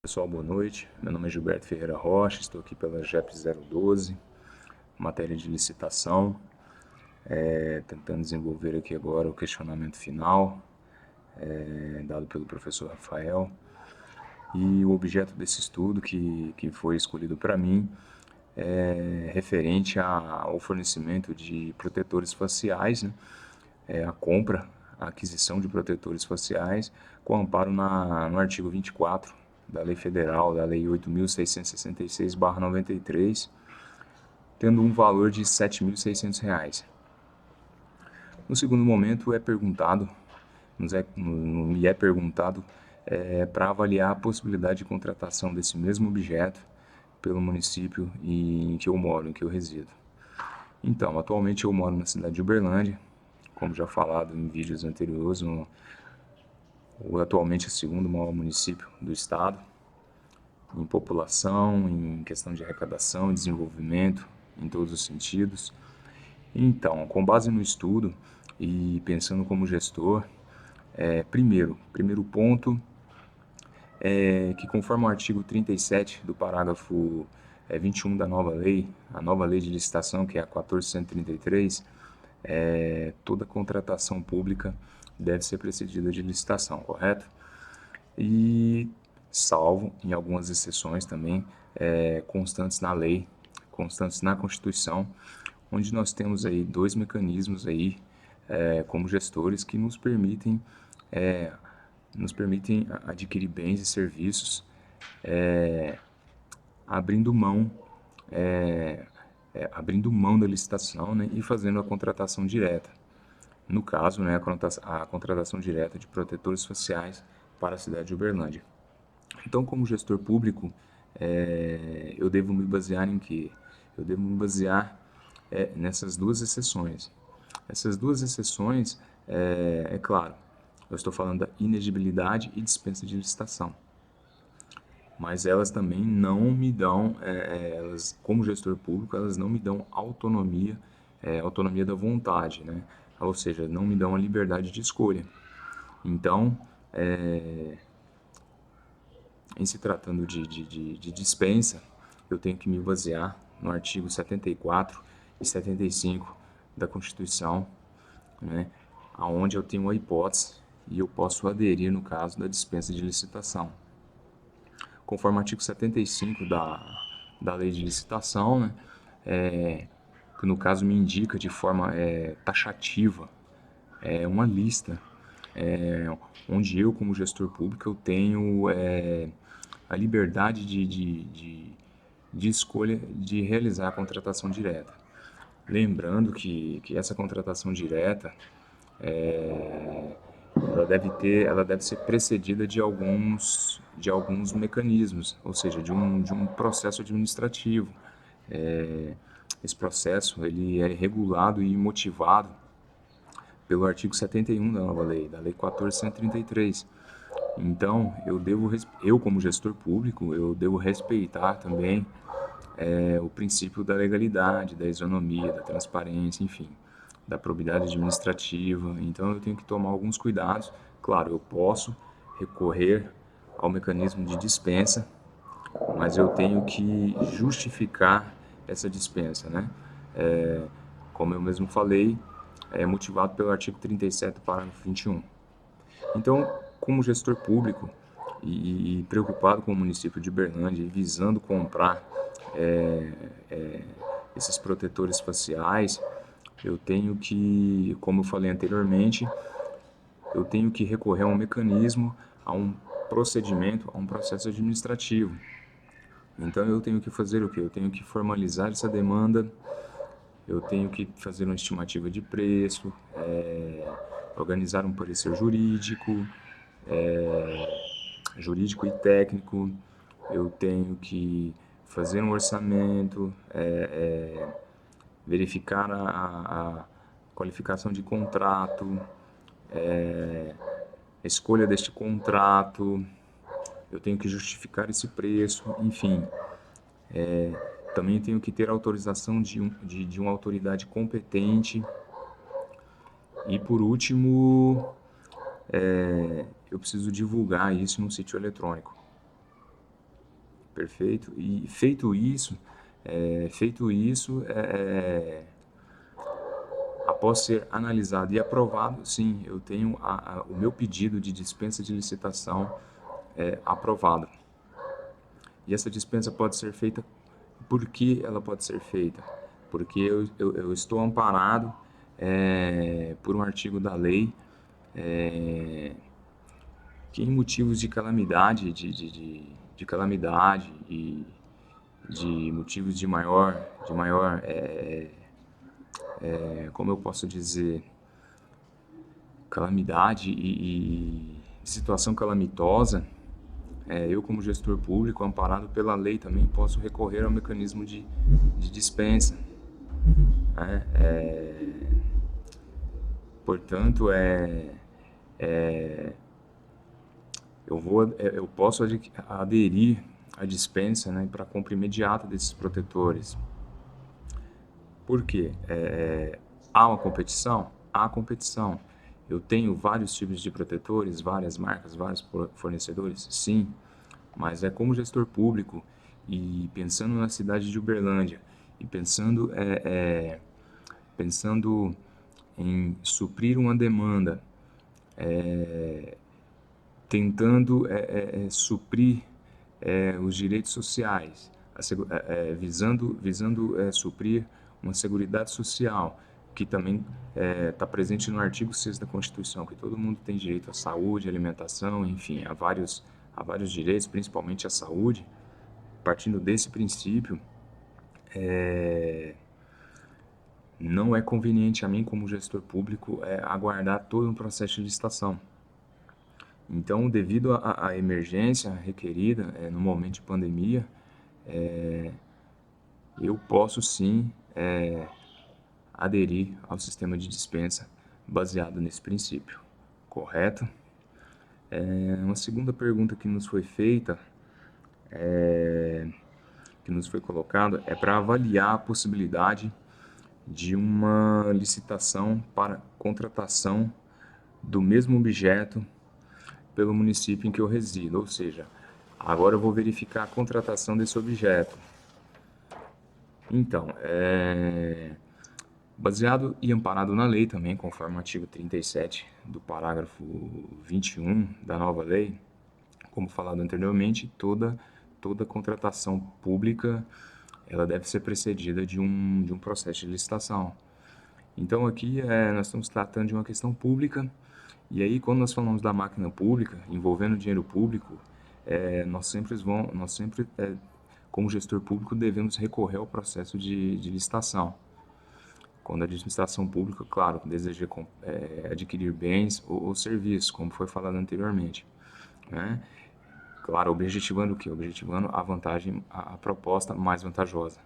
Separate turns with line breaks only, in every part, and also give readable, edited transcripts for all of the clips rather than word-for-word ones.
Pessoal, boa noite. Meu nome é Gilberto Ferreira Rocha, estou aqui pela JEP 012, matéria de licitação, tentando desenvolver aqui agora o questionamento final, dado pelo professor Rafael. E o objeto desse estudo que foi escolhido para mim é referente ao fornecimento de protetores faciais, né? A compra, a aquisição de protetores faciais com amparo no artigo 24 da Lei Federal, da Lei 8.666/93, tendo um valor de R$ 7.600. No segundo momento me é perguntado para avaliar a possibilidade de contratação desse mesmo objeto pelo município em que eu moro, em que eu resido. Então, atualmente eu moro na cidade de Uberlândia, como já falado em vídeos anteriores, atualmente é o segundo maior município do estado, em população, em questão de arrecadação e desenvolvimento, em todos os sentidos. Então, com base no estudo e pensando como gestor, primeiro ponto é que conforme o artigo 37 do parágrafo 21 da nova lei, a nova lei de licitação, que é a 1433, toda contratação pública deve ser precedida de licitação, correto? E salvo em algumas exceções também constantes na lei, constantes na Constituição, onde nós temos aí dois mecanismos aí como gestores que nos permitem adquirir bens e serviços abrindo mão abrindo mão da licitação, né, e fazendo a contratação direta. No caso, né, a contratação direta de protetores faciais para a cidade de Uberlândia. Então, como gestor público, eu devo me basear em quê? Eu devo me basear nessas duas exceções. Essas duas exceções, claro, eu estou falando da inexigibilidade e dispensa de licitação. Mas elas também não me dão, elas, como gestor público, elas não me dão autonomia, autonomia da vontade, né? Ou seja, não me dão a liberdade de escolha. Então, em se tratando de dispensa, eu tenho que me basear no artigo 74 e 75 da Constituição, né, onde eu tenho a hipótese e eu posso aderir no caso da dispensa de licitação. Conforme o artigo 75 da lei de licitação, né, que no caso me indica de forma taxativa uma lista onde eu, como gestor público, eu tenho a liberdade de escolha de realizar a contratação direta. Lembrando que essa contratação direta ela deve ser precedida de alguns mecanismos, ou seja, de um processo administrativo. Esse processo ele é regulado e motivado pelo artigo 71 da nova lei, da lei 14.133. Então, eu como gestor público, eu devo respeitar também o princípio da legalidade, da isonomia, da transparência, enfim, da probidade administrativa. Então, eu tenho que tomar alguns cuidados. Claro, eu posso recorrer ao mecanismo de dispensa, mas eu tenho que justificar essa dispensa, né? Como eu mesmo falei, é motivado pelo artigo 37, parágrafo 21. Então, como gestor público e preocupado com o município de Uberlândia e visando comprar esses protetores faciais, eu tenho que, como eu falei anteriormente, eu tenho que recorrer a um mecanismo, a um procedimento, a um processo administrativo. Então eu tenho que fazer o quê? Eu tenho que formalizar essa demanda, eu tenho que fazer uma estimativa de preço, organizar um parecer jurídico e técnico, eu tenho que fazer um orçamento, verificar a qualificação de contrato, a escolha deste contrato, eu tenho que justificar esse preço, enfim. Também tenho que ter autorização de uma autoridade competente. E por último, eu preciso divulgar isso no sítio eletrônico. Perfeito. E feito isso, após ser analisado e aprovado, sim, eu tenho o meu pedido de dispensa de licitação aprovado. E essa dispensa pode ser feita. Por que ela pode ser feita? Porque eu estou amparado por um artigo da lei que em motivos de calamidade, de calamidade e de motivos como eu posso dizer, calamidade e situação calamitosa, eu como gestor público, amparado pela lei, também posso recorrer ao mecanismo de dispensa. Né? Portanto, eu posso aderir à dispensa, né, para compra imediata desses protetores. Por quê? Há uma competição? Há competição. Eu tenho vários tipos de protetores, várias marcas, vários fornecedores? Sim, mas como gestor público e pensando na cidade de Uberlândia e pensando em suprir uma demanda, tentando suprir os direitos sociais, visando suprir uma seguridade social, que também está presente no artigo 6º da Constituição, que todo mundo tem direito à saúde, alimentação, enfim, há vários direitos, principalmente à saúde. Partindo desse princípio, não é conveniente a mim, como gestor público, aguardar todo um processo de licitação. Então, devido à emergência requerida no momento de pandemia, eu posso sim aderir ao sistema de dispensa baseado nesse princípio, correto? Uma segunda pergunta que nos foi feita, que nos foi colocada, é para avaliar a possibilidade de uma licitação para contratação do mesmo objeto pelo município em que eu resido, ou seja, agora eu vou verificar a contratação desse objeto. Então, baseado e amparado na lei também, conforme o artigo 37 do parágrafo 21 da nova lei, como falado anteriormente, toda contratação pública ela deve ser precedida de um processo de licitação. Então aqui nós estamos tratando de uma questão pública, e aí quando nós falamos da máquina pública, envolvendo dinheiro público, nós sempre, como gestor público, devemos recorrer ao processo de licitação. Quando a administração pública, claro, deseja adquirir bens ou serviços, como foi falado anteriormente, né? Claro, objetivando o quê? Objetivando a vantagem, a proposta mais vantajosa,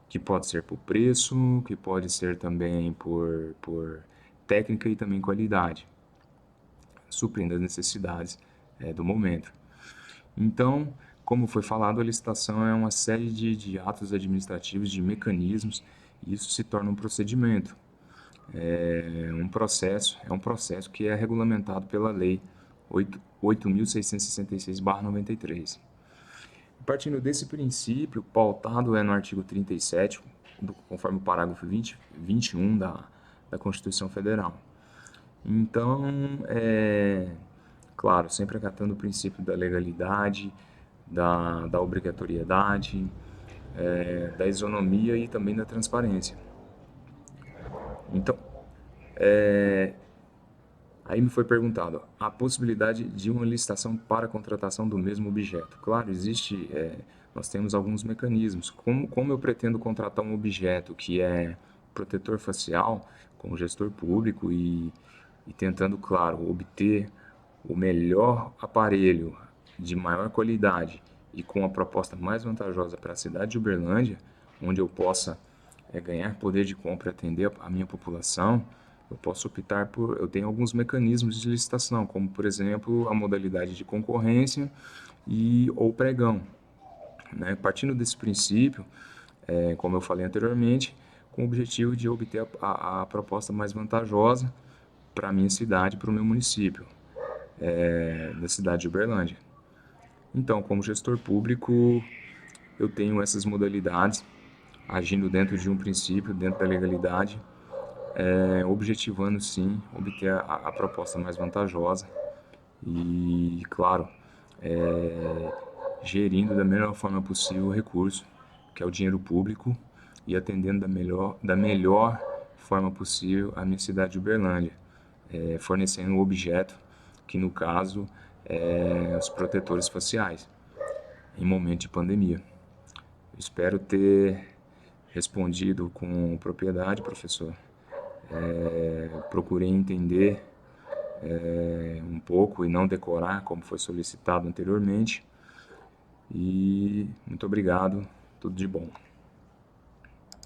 que pode ser por preço, que pode ser também por técnica e também qualidade, suprindo as necessidades do momento. Então, como foi falado, a licitação é uma série de atos administrativos, de mecanismos, e isso se torna um procedimento. É um processo que é regulamentado pela Lei 8.666/93. Partindo desse princípio, pautado no artigo 37, conforme o parágrafo 21 da Constituição Federal. Então, claro, sempre acatando o princípio da legalidade, da obrigatoriedade, da isonomia e também da transparência. Então, aí me foi perguntado a possibilidade de uma licitação para a contratação do mesmo objeto. Claro, nós temos alguns mecanismos. Como eu pretendo contratar um objeto que é protetor facial, como gestor público e tentando, claro, obter o melhor aparelho de maior qualidade e com a proposta mais vantajosa para a cidade de Uberlândia, onde eu possa ganhar poder de compra e atender a minha população, eu posso optar eu tenho alguns mecanismos de licitação, como por exemplo a modalidade de concorrência ou pregão, né? Partindo desse princípio, como eu falei anteriormente, com o objetivo de obter a proposta mais vantajosa para a minha cidade, para o meu município, da cidade de Uberlândia. Então, como gestor público, eu tenho essas modalidades, agindo dentro de um princípio, dentro da legalidade, objetivando sim obter a proposta mais vantajosa e, claro, gerindo da melhor forma possível o recurso, que é o dinheiro público, e atendendo da melhor forma possível a minha cidade de Uberlândia, fornecendo um objeto, que no caso os protetores faciais, em momento de pandemia. Espero ter respondido com propriedade, professor. Procurei entender um pouco e não decorar, como foi solicitado anteriormente. E muito obrigado, tudo de bom.